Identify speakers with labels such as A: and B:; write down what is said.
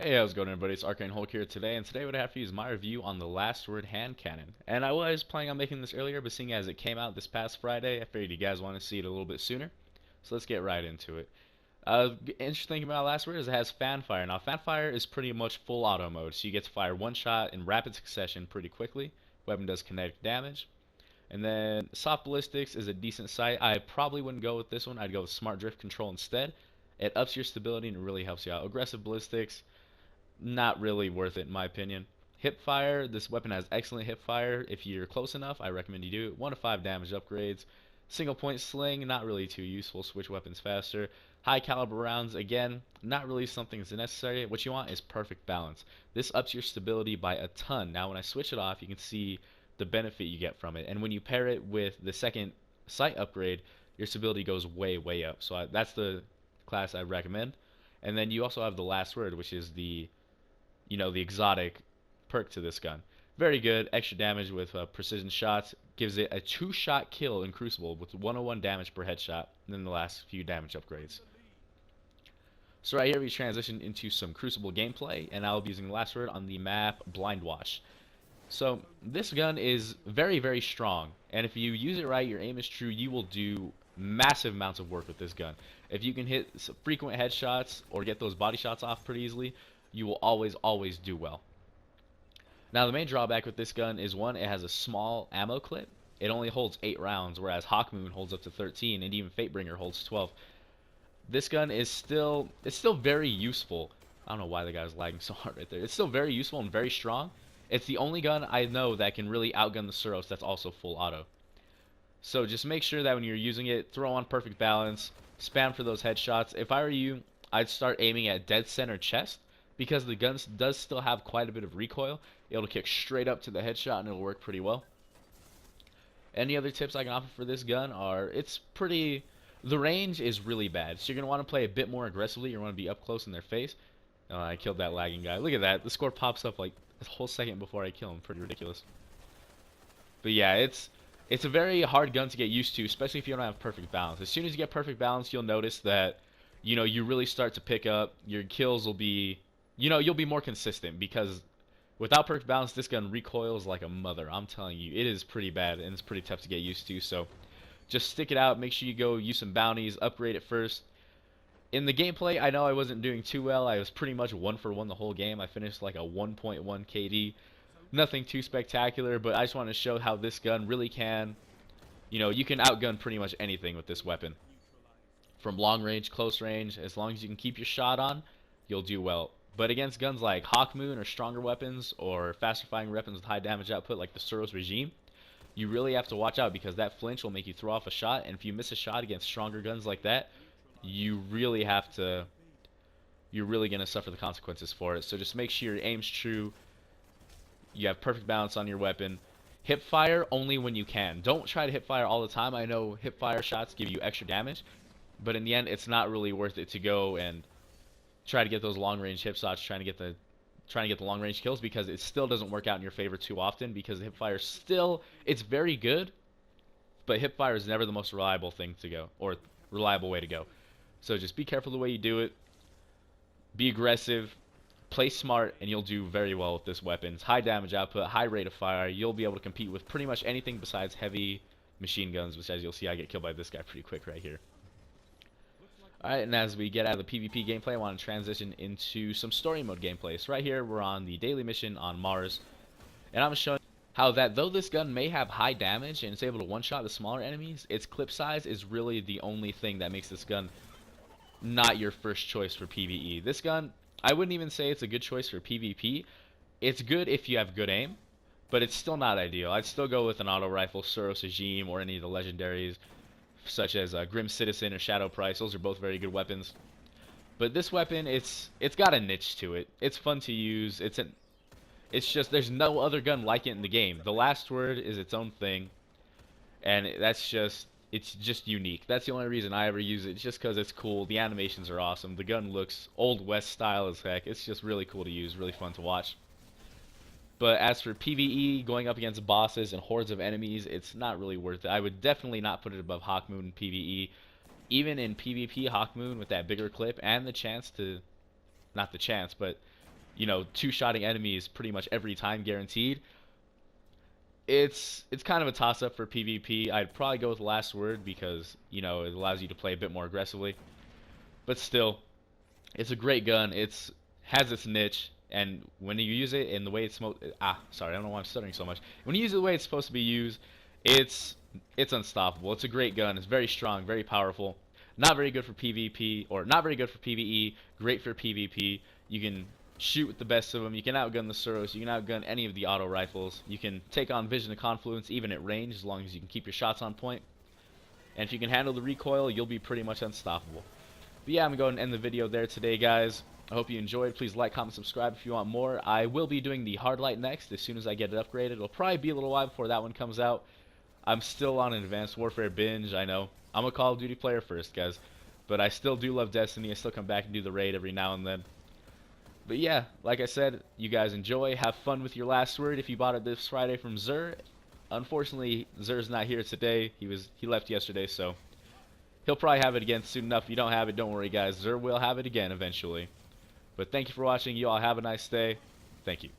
A: Hey, how's it going everybody? It's Arcane Hulk here today, and today what I have for you is my review on the Last Word hand cannon. And I was planning on making this earlier, but seeing as it came out this past Friday, I figured you guys want to see it a little bit sooner. So let's get right into it. Interesting thing about Last Word is it has Fanfire. Now Fanfire is pretty much full auto mode, so you get to fire one shot in rapid succession pretty quickly. Weapon does kinetic damage. And then Soft Ballistics is a decent sight. I probably wouldn't go with this one. I'd go with Smart Drift Control instead. It ups your stability and it really helps you out. Aggressive Ballistics, not really worth it in my opinion. Hip fire, this weapon has excellent hip fire. If you're close enough, I recommend you do it. 1 to 5 damage upgrades. Single point sling, not really too useful. Switch weapons faster. High caliber rounds, again, not really something that's necessary. What you want is perfect balance. This ups your stability by a ton. Now when I switch it off, you can see the benefit you get from it. And when you pair it with the second sight upgrade, your stability goes way up. So that's the class I recommend. And then you also have the last word, which is the exotic perk to this gun. Very good, extra damage with precision shots. Gives it a 2-shot kill in Crucible with 101 damage per headshot, and then the last few damage upgrades. So right here we transition into some Crucible gameplay, and I'll be using the last word on the map Blind Watch. So this gun is very strong, and if you use it right, your aim is true, you will do massive amounts of work with this gun. If you can hit frequent headshots or get those body shots off pretty easily, you will always do well. Now the main drawback with this gun is one, it has a small ammo clip. It only holds 8 rounds, whereas Hawkmoon holds up to 13, and even Fatebringer holds 12. This gun is still very useful. I don't know why the guy was lagging so hard right there. It's still very useful and very strong. It's the only gun I know that can really outgun the Suros that's also full auto. So just make sure that when you're using it, throw on perfect balance, spam for those headshots. If I were you, I'd start aiming at dead center chest because the gun does still have quite a bit of recoil. It'll kick straight up to the headshot and it'll work pretty well. Any other tips I can offer for this gun are the range is really bad. So you're going to want to play a bit more aggressively. You want to be up close in their face. Oh, I killed that lagging guy. Look at that. The score pops up like a whole second before I kill him. Pretty ridiculous. But yeah, it's a very hard gun to get used to, especially if you don't have perfect balance. As soon as you get perfect balance, you'll notice that, you really start to pick up. Your kills will be, you'll be more consistent because without perfect balance, this gun recoils like a mother. I'm telling you, it is pretty bad and it's pretty tough to get used to. So just stick it out. Make sure you go use some bounties, upgrade it first. In the gameplay, I know I wasn't doing too well. I was pretty much 1 for 1 the whole game. I finished like a 1.1 KD. Nothing too spectacular, but I just want to show how this gun really can, you can outgun pretty much anything with this weapon. From long range, close range, as long as you can keep your shot on, you'll do well. But against guns like Hawkmoon or stronger weapons or faster firing weapons with high damage output like the Suros regime, you really have to watch out because that flinch will make you throw off a shot, and if you miss a shot against stronger guns like that, you're really going to suffer the consequences for it. So just make sure your aim's true, you have perfect balance on your weapon. Hip fire only when you can. Don't try to hip fire all the time. I know hip fire shots give you extra damage, but in the end, it's not really worth it to go and try to get those long range hip shots, trying to get the long range kills because it still doesn't work out in your favor too often because the hip fire it's very good, but hip fire is never the most reliable thing to go or reliable way to go. So just be careful the way you do it. Be aggressive. Play smart, and you'll do very well with this weapon. It's high damage output, high rate of fire. You'll be able to compete with pretty much anything besides heavy machine guns, which as you'll see, I get killed by this guy pretty quick right here. Alright, and as we get out of the PvP gameplay, I want to transition into some story mode gameplay. So right here, we're on the daily mission on Mars, and I'm showing how that though this gun may have high damage and it's able to one-shot the smaller enemies, its clip size is really the only thing that makes this gun not your first choice for PvE. This gun, I wouldn't even say it's a good choice for PvP. It's good if you have good aim, but it's still not ideal. I'd still go with an auto rifle, Suros Regime, or any of the legendaries, such as Grim Citizen or Shadow Price. Those are both very good weapons. But this weapon, it's got a niche to it. It's fun to use. It's just there's no other gun like it in the game. The last word is its own thing, and it's just unique. That's the only reason I ever use it. It's just because it's cool. The animations are awesome. The gun looks Old West style as heck. It's just really cool to use, really fun to watch. But as for PvE, going up against bosses and hordes of enemies, it's not really worth it. I would definitely not put it above Hawkmoon in PvE. Even in PvP, Hawkmoon with that bigger clip and the chance to, not the chance, but you know, two-shotting enemies pretty much every time guaranteed. It's kind of a toss-up for PvP. I'd probably go with Last Word because, you know, it allows you to play a bit more aggressively. But still, it's a great gun. It's has its niche, and when you use it in the way it's sorry, I don't know why I'm stuttering so much. When you use it the way it's supposed to be used, it's it's unstoppable. It's a great gun. It's very strong, very powerful. Not very good for PvP, or not very good for PvE. Great for PvP. You can shoot with the best of them. You can outgun the Suros. You can outgun any of the auto rifles. You can take on Vision of Confluence even at range, as long as you can keep your shots on point. And if you can handle the recoil, you'll be pretty much unstoppable. But yeah, I'm going to end the video there today, guys. I hope you enjoyed. Please like, comment, subscribe if you want more. I will be doing the Hardlight next as soon as I get it upgraded. It'll probably be a little while before that one comes out. I'm still on an Advanced Warfare binge, I know. I'm a Call of Duty player first, guys. But I still do love Destiny. I still come back and do the raid every now and then. But yeah, like I said, you guys enjoy. Have fun with your Last Word if you bought it this Friday from Xur. Unfortunately, Xur's not here today. He left yesterday, so he'll probably have it again soon enough. If you don't have it, don't worry, guys. Xur will have it again eventually. But thank you for watching. You all have a nice day. Thank you.